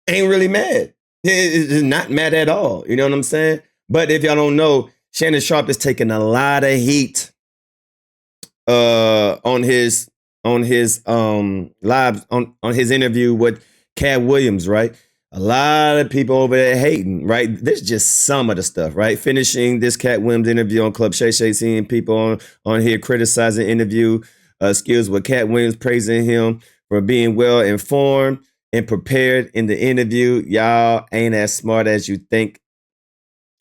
ain't really mad. He's not mad at all. You know what I'm saying? But if y'all don't know, Shannon Sharpe is taking a lot of heat on his live on his interview with Katt Williams, right? A lot of people over there hating, right? This is just some of the stuff, right? Finishing this Katt Williams interview on Club Shay Shay, seeing people on here criticizing interview skills with Katt Williams, praising him for being well informed and prepared in the interview. Y'all ain't as smart as you think,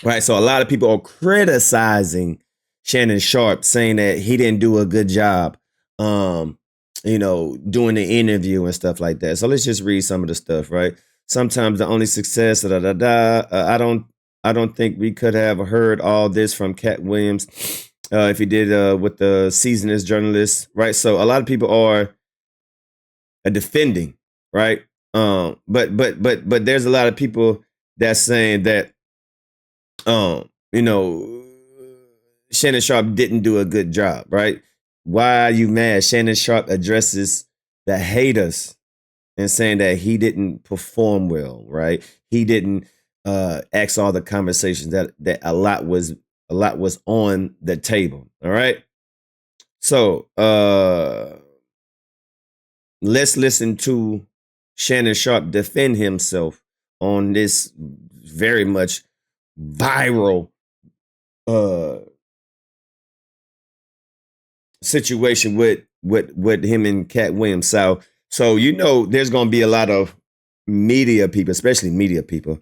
right? So a lot of people are criticizing Shannon Sharpe, saying that he didn't do a good job, doing the interview and stuff like that. So let's just read some of the stuff, right? Sometimes the only success, I don't think we could have heard all this from Katt Williams if he did with the seasoned journalist, right? So a lot of people are defending, right? But there's a lot of people that's saying that, Shannon Sharpe didn't do a good job, right? Why are you mad? Shannon Sharpe addresses the haters and saying that he didn't perform well, right? He didn't ask all the conversations that a lot was on the table. All right. So let's listen to Shannon Sharpe defend himself on this very much viral situation with him and Katt Williams. So there's gonna be a lot of media people, especially media people,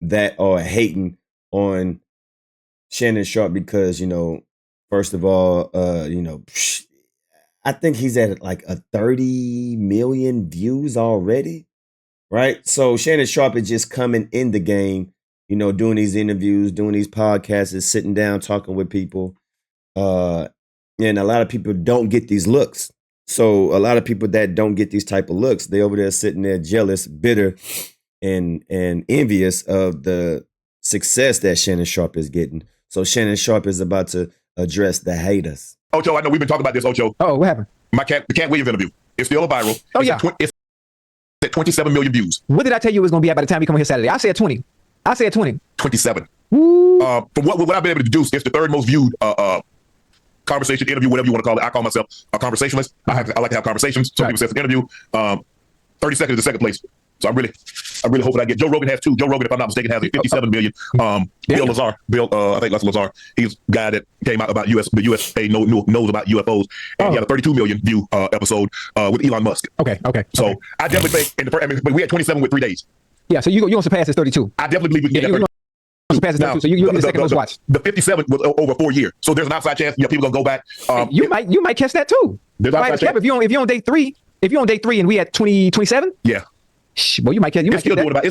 that are hating on Shannon Sharpe because, first of all, I think he's at like a 30 million views already, right? So Shannon Sharpe is just coming in the game, doing these interviews, doing these podcasts, sitting down, talking with people. And a lot of people don't get these looks. So a lot of people that don't get these type of looks, they over there sitting there jealous, bitter, and envious of the success that Shannon Sharpe is getting. So Shannon Sharpe is about to address the haters. Ocho, I know we've been talking about this, Ocho. Oh, what happened? The Katt Williams interview. It's still a viral. Oh, yeah. It's at 27 million views. What did I tell you it was going to be at by the time we come here Saturday? I said 20. 27. Woo. From what I've been able to deduce, it's the third most viewed conversation, interview, whatever you want to call it. I call myself a conversationalist. I like to have conversations. Some people say it's an interview. 30 seconds is the second place. So I'm really hoping I get. Joe Rogan has two. Joe Rogan, if I'm not mistaken, has 57 million. Bill Lazar, I think that's Lazar. He's a guy that came out about the USA knows about UFOs, and he had a 32 million view episode with Elon Musk. Okay. So I definitely think, but we had 27 with 3 days. Yeah, so you're going to surpass this 32. I definitely believe we can get that. Surpass this 32. So you're the second most watched. The 57 was over 4 years. So there's an outside chance people going to go back. You might catch that too. There's outside chance. If you're on day three, and we at 27. Yeah. Well, you might catch. It's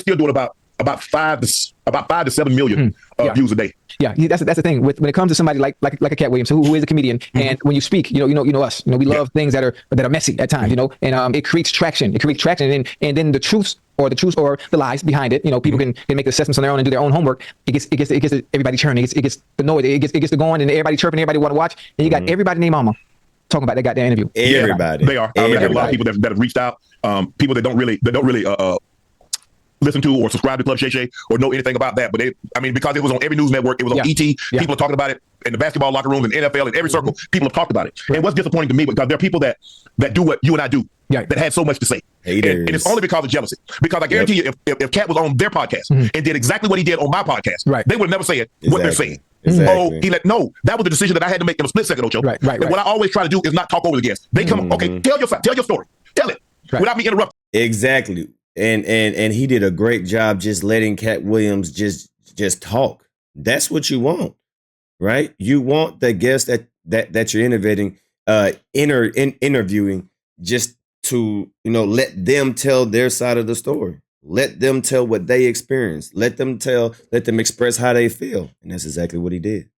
still doing about 5 to 7 million views a day. Yeah, that's the thing. When it comes to somebody like a Katt Williams, who is a comedian, and when you speak, you know us. We love things that are messy at times, and it creates traction. And then the truths or the lies behind it. People can make assessments on their own and do their own homework. It gets everybody churning. It gets the noise. It gets the going, and everybody chirping. Everybody want to watch. And you got everybody named Mama talking about that goddamn interview. Everybody. They are. I have a lot of people that have reached out. People that don't really listen to or subscribe to Club Shay Shay or know anything about that, but because it was on every news network, it was on ET. People are talking about it in the basketball locker rooms and NFL and every circle. People have talked about it. And what's disappointing to me, because there are people that do what you and I do, that had so much to say, and it's only because of jealousy. Because I guarantee you, if Katt was on their podcast and did exactly what he did on my podcast, they would never say what they're saying. Exactly. No, that was the decision that I had to make in a split second, Ocho. Right. And what I always try to do is not talk over the guests. They come, okay, tell your story, tell it without me interrupting. Exactly. And he did a great job just letting Katt Williams just talk. That's what you want, right? You want the guest that you're interviewing just to let them tell their side of the story. Let them tell what they experienced. Let them express how they feel, and that's exactly what he did.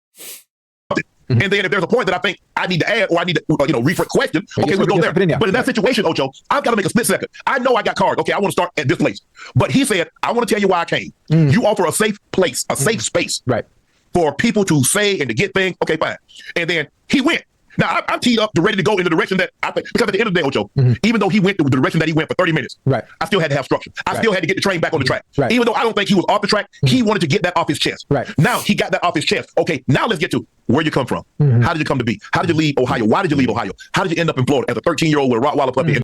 And then if there's a point that I think I need to add or I need to, rephrase question, okay, we'll go there. But in that situation, Ocho, I've got to make a split second. I know I got cards. Okay, I want to start at this place. But he said, I want to tell you why I came. You offer a safe place, a safe space for people to say and to get things. Okay, fine. And then he went. Now I'm teed up to ready to go in the direction that I think, because at the end of the day, Ocho, even though he went the direction that he went for 30 minutes, Right. I still had to have structure. I still had to get the train back on the track. Right. Even though I don't think he was off the track, he wanted to get that off his chest. Right. Now he got that off his chest. Okay, now let's get to where you come from. How did you come to be? How did you leave Ohio? Why did you leave Ohio? How did you end up in Florida as a 13-year-old with a Rottweiler puppy?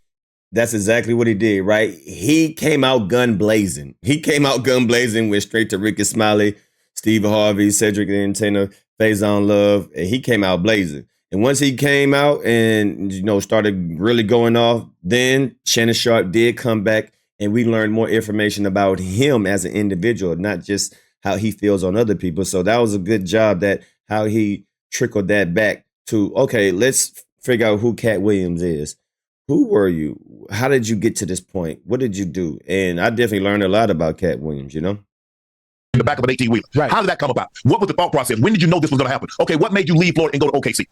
That's exactly what he did, right? He came out gun blazing. Went straight to Ricky Smiley, Steve Harvey, Cedric the Entertainer, Faison Love. And he came out blazing. And once he came out and, started really going off, then Shannon Sharpe did come back and we learned more information about him as an individual, not just how he feels on other people. So that was a good job that how he trickled that back to, okay, let's figure out who Katt Williams is. Who were you? How did you get to this point? What did you do? And I definitely learned a lot about Katt Williams, In the back of an 18-wheeler. Right. How did that come about? What was the thought process? When did you know this was going to happen? Okay, what made you leave Florida and go to OKC,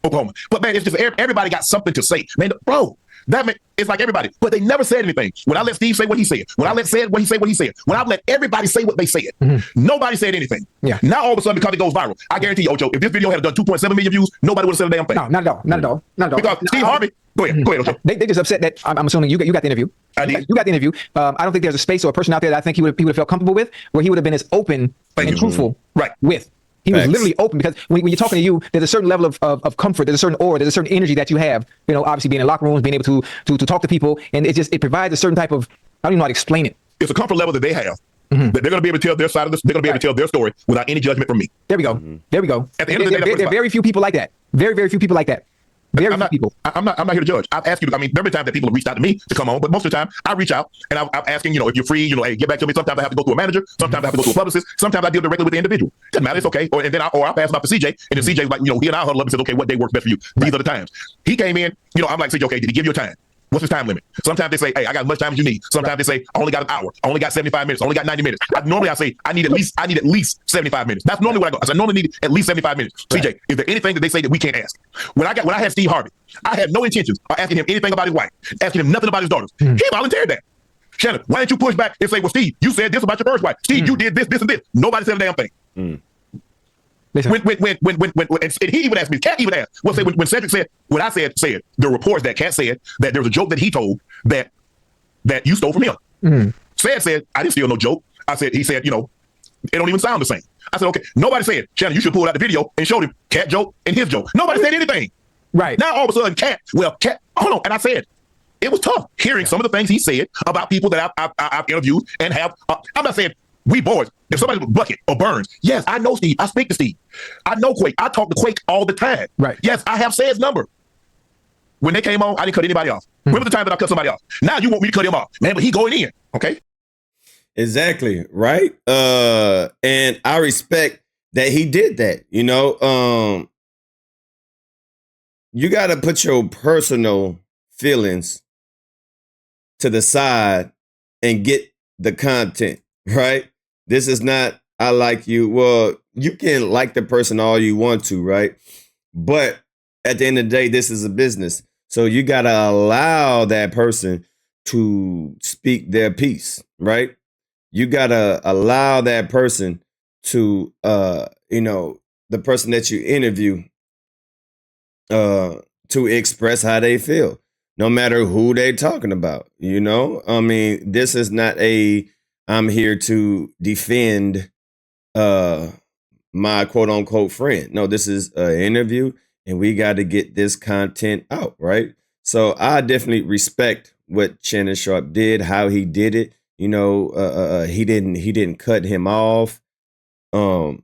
Oklahoma? But man, it's just everybody got something to say. Man, bro, it's like everybody, but they never said anything. When I let Steve say what he said, when I let said what he said, when I let everybody say what they said, nobody said anything. Yeah. Now all of a sudden, because it goes viral, I guarantee you, Ocho, if this video had done 2.7 million views, nobody would have said a damn thing. No, not at all. Because Steve Harvey, go ahead, Ocho. They just upset that I'm assuming you got the interview. I did. You got the interview. I don't think there's a space or a person out there that I think he would have felt comfortable with, where he would have been as open and truthful with. He was literally open, because when you're talking to you, there's a certain level of comfort, there's a certain aura, there's a certain energy that you have, obviously being in locker rooms, being able to talk to people. And it provides a certain type of, I don't even know how to explain it. It's a comfort level that they have. That they're going to be able to tell their side of this. They're going to be able to tell their story without any judgment from me. There we go. There we go. At the end of the day, there are very few people like that. Very, very few people like that. I'm not here to judge. I've asked you. I mean, there have been times that people have reached out to me to come on, but most of the time I reach out and I'm asking, if you're free, hey, get back to me. Sometimes I have to go to a manager. Sometimes I have to go to a publicist. Sometimes I deal directly with the individual. Doesn't matter. It's okay. Or I'll pass it off to CJ, and then CJ's like, he and I huddle up and says, okay, what day works best for you? These are the times. He came in. I'm like, CJ, okay, did he give you a time? What's his time limit? Sometimes they say, hey, I got as much time as you need. Sometimes they say, I only got an hour. I only got 75 minutes. I only got 90 minutes. Normally I say, I need at least 75 minutes. That's normally what I go. I say, I normally need at least 75 minutes. Right. CJ, is there anything that they say that we can't ask? When I had Steve Harvey, I had no intentions of asking him anything about his wife, asking him nothing about his daughters. He volunteered that. Shannon, why didn't you push back and say, well, Steve, you said this about your first wife. Steve, you did this, this, and this. Nobody said a damn thing. When and he even asked me, Katt even asked, when Cedric said, what I said, the reports that Katt said, that there was a joke that he told that you stole from him. Said, I didn't steal no joke. He said, it don't even sound the same. I said, okay, nobody said, Shannon, you should pull out the video and show him Katt joke and his joke. Nobody said anything. Right. Now all of a sudden, Katt, hold on. And I said, it was tough hearing some of the things he said about people that I've interviewed and have, I'm not saying we boys. If somebody was Bucket or Burns, yes, I know Steve. I speak to Steve. I know Quake. I talk to Quake all the time. Right. Yes, I have Said's number. When they came on, I didn't cut anybody off. Remember the time that I cut somebody off? Now you want me to cut him off. Man, but he going in. Okay? Exactly. Right. And I respect that he did that. You got to put your personal feelings to the side and get the content, right? This is not, I like you. Well, you can like the person all you want to, right? But at the end of the day, this is a business. So you got to allow that person to speak their piece, right? You got to allow that person to, the person that you interview to express how they feel, no matter who they talking about, I mean, this is not I'm here to defend my quote unquote friend. No, this is an interview and we got to get this content out, right? So I definitely respect what Shannon Sharpe did, how he did it. He didn't cut him off. He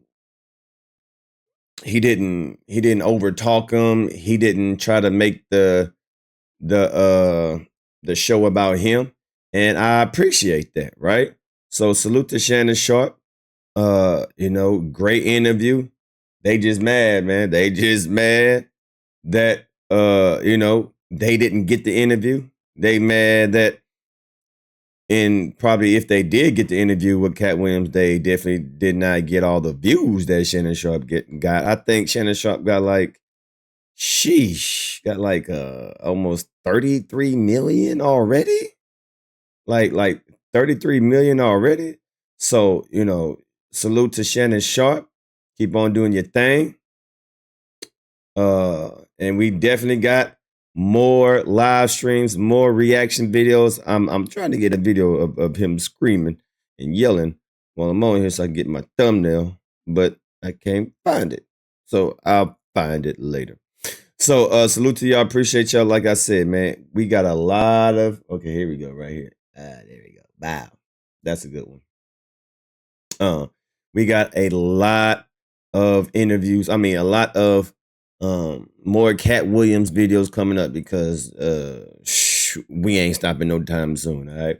didn't overtalk him. He didn't try to make the show about him. And I appreciate that, right? So salute to Shannon Sharpe. Great interview. They just mad, man. They just mad that they didn't get the interview. They mad that, and probably if they did get the interview with Katt Williams, they definitely did not get all the views that Shannon Sharpe got. I think Shannon Sharpe got almost 33 million already. Like 33 million already. So, salute to Shannon Sharpe. Keep on doing your thing. And we definitely got more live streams, more reaction videos. I'm trying to get a video of him screaming and yelling while I'm on here so I can get my thumbnail, but I can't find it. So I'll find it later. So salute to y'all. Appreciate y'all. Like I said, man, we got a lot of, okay, here we go, right here. There we go. Wow. That's a good one. We got a lot of interviews. I mean, a lot of more Katt Williams videos coming up because we ain't stopping no time soon. All right.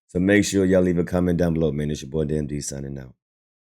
So make sure y'all leave a comment down below, man. It's your boy DMD signing out.